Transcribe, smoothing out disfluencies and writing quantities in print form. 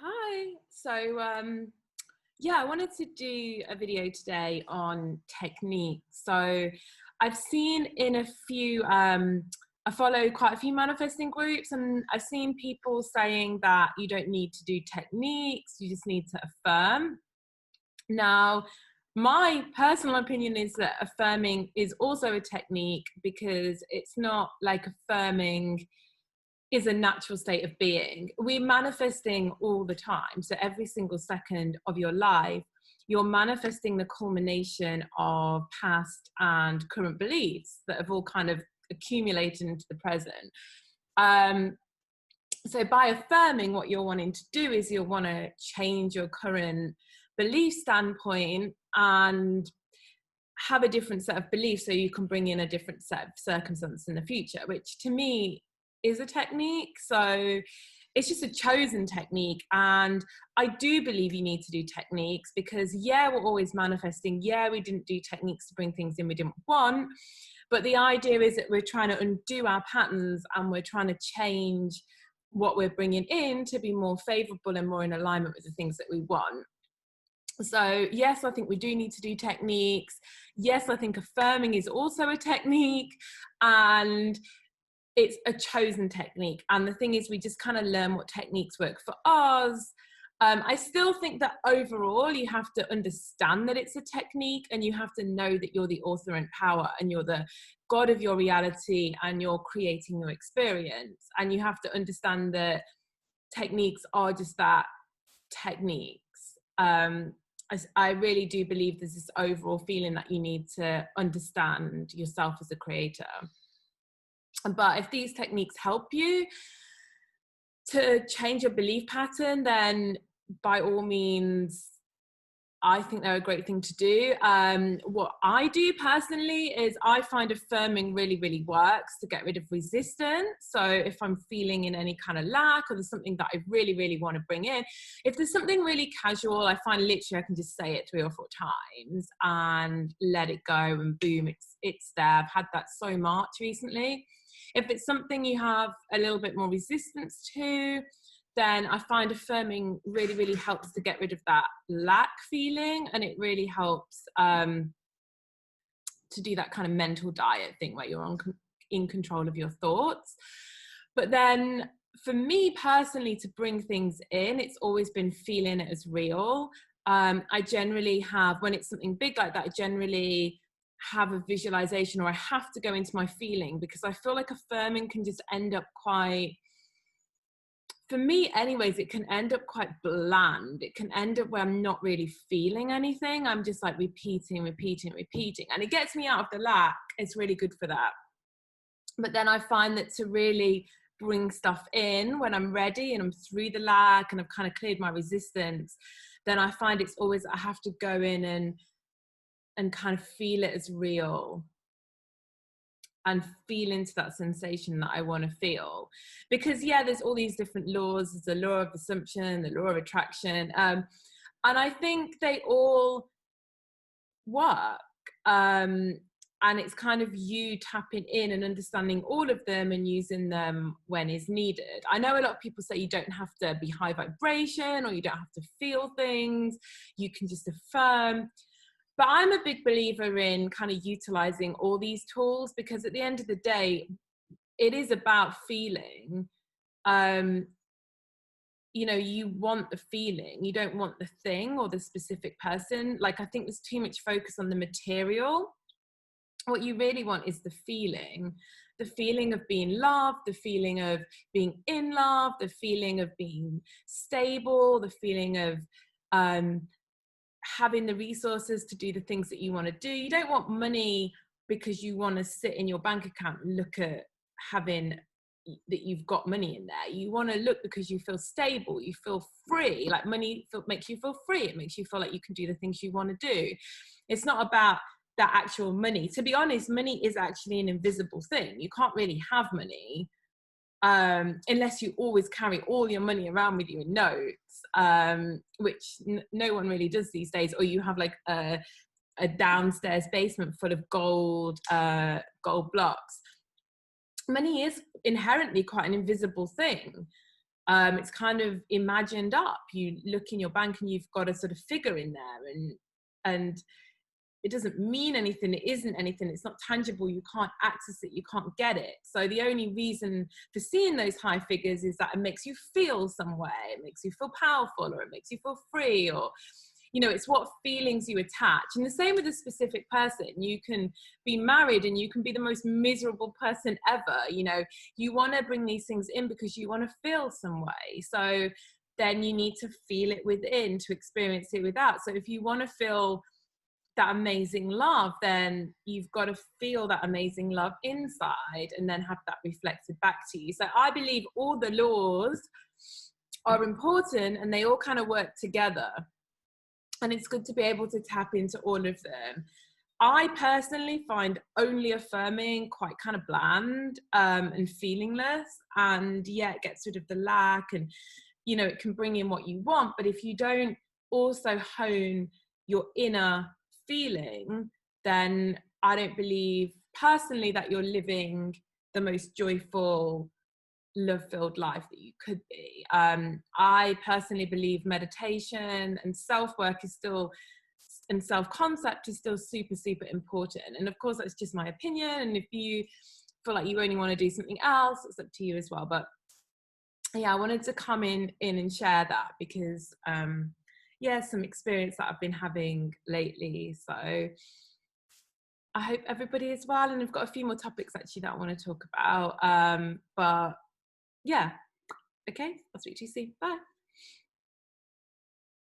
Hi. I wanted to do a video today on technique. So, I've seen in a few, I follow quite a few manifesting groups, and I've seen people saying that you don't need to do techniques, you just need to affirm. Now, my personal opinion is that affirming is also a technique because it's not like affirming is a natural state of being. We're manifesting all the time. So every single second of your life, you're manifesting the culmination of past and current beliefs that have all kind of accumulated into the present. Um, so by affirming, what you're wanting to do is you'll want to change your current belief standpoint and have a different set of beliefs so you can bring in a different set of circumstances in the future, which to me is a technique. So it's just a chosen technique. And I do believe you need to do techniques because, yeah, we're always manifesting. Yeah, we didn't do techniques to bring things in we didn't want. But the idea is that we're trying to undo our patterns and we're trying to change what we're bringing in to be more favorable and more in alignment with the things that we want. So yes, I think we do need to do techniques. Yes, I think affirming is also a technique, and it's a chosen technique. And the thing is, we just kind of learn what techniques work for us. I still think that overall you have to understand that it's a technique, and you have to know that you're the author in power and you're the god of your reality and you're creating your experience. And you have to understand that techniques are just that, techniques. I really do believe there's this overall feeling that you need to understand yourself as a creator. But if these techniques help you to change your belief pattern, then by all means, I think they're a great thing to do. What I do personally is I find affirming really, really works to get rid of resistance. So if I'm feeling in any kind of lack, or there's something that I really, really want to bring in, if there's something really casual, I find literally I can just say it 3 or 4 times and let it go, and boom, it's there. I've had that so much recently. If it's something you have a little bit more resistance to, then I find affirming really, really helps to get rid of that lack feeling. And it really helps to do that kind of mental diet thing where you're in control of your thoughts. But then for me personally, to bring things in, it's always been feeling it as real. I generally have, when it's something big like that, I generally have a visualization, or I have to go into my feeling, because I feel like affirming can just end up quite, for me anyways, it can end up quite bland. It can end up where I'm not really feeling anything. I'm just like repeating, and it gets me out of the lack. It's really good for that. But then I find that to really bring stuff in when I'm ready and I'm through the lack and I've kind of cleared my resistance, then I find it's always, I have to go in and kind of feel it as real and feel into that sensation that I want to feel. Because yeah, there's all these different laws. There's the law of assumption, the law of attraction, and I think they all work. And it's kind of you tapping in and understanding all of them and using them when is needed. I know a lot of people say you don't have to be high vibration, or you don't have to feel things, you can just affirm. But I'm a big believer in kind of utilizing all these tools, because at the end of the day, it is about feeling. You want the feeling, you don't want the thing or the specific person. Like, I think there's too much focus on the material. What you really want is the feeling of being loved, the feeling of being in love, the feeling of being stable, the feeling of having the resources to do the things that you want to do. You don't want money because you want to sit in your bank account and look at having that you've got money in there. You want to look because you feel stable, you feel free. Like, money makes you feel free. It makes you feel like you can do the things you want to do. It's not about that actual money. To be honest, money is actually an invisible thing. You can't really have money unless you always carry all your money around with you in notes, which no one really does these days. Or you have like a downstairs basement full of gold blocks. Money is inherently quite an invisible thing. It's kind of imagined up. You look in your bank and you've got a sort of figure in there, and it doesn't mean anything. It isn't anything. It's not tangible. You can't access it. You can't get it. So the only reason for seeing those high figures is that it makes you feel some way. It makes you feel powerful, or it makes you feel free, or, you know, it's what feelings you attach. And the same with a specific person. You can be married and you can be the most miserable person ever. You know, you want to bring these things in because you want to feel some way. So then you need to feel it within to experience it without. So if you want to feel that amazing love, then you've got to feel that amazing love inside and then have that reflected back to you. So I believe all the laws are important and they all kind of work together. And it's good to be able to tap into all of them. I personally find only affirming quite kind of bland and feelingless, and yeah, it gets rid of the lack, and, you know, it can bring in what you want. But if you don't also hone your inner feeling, then I don't believe personally that you're living the most joyful, love-filled life that you could be. I personally believe meditation and self-work is still, and self-concept is still super, super important. And of course, that's just my opinion. And if you feel like you only want to do something else, it's up to you as well. But yeah, I wanted to come in and share that because yeah, some experience that I've been having lately. So I hope everybody is well. And I've got a few more topics actually that I want to talk about. But yeah, okay, I'll speak to you soon. Bye.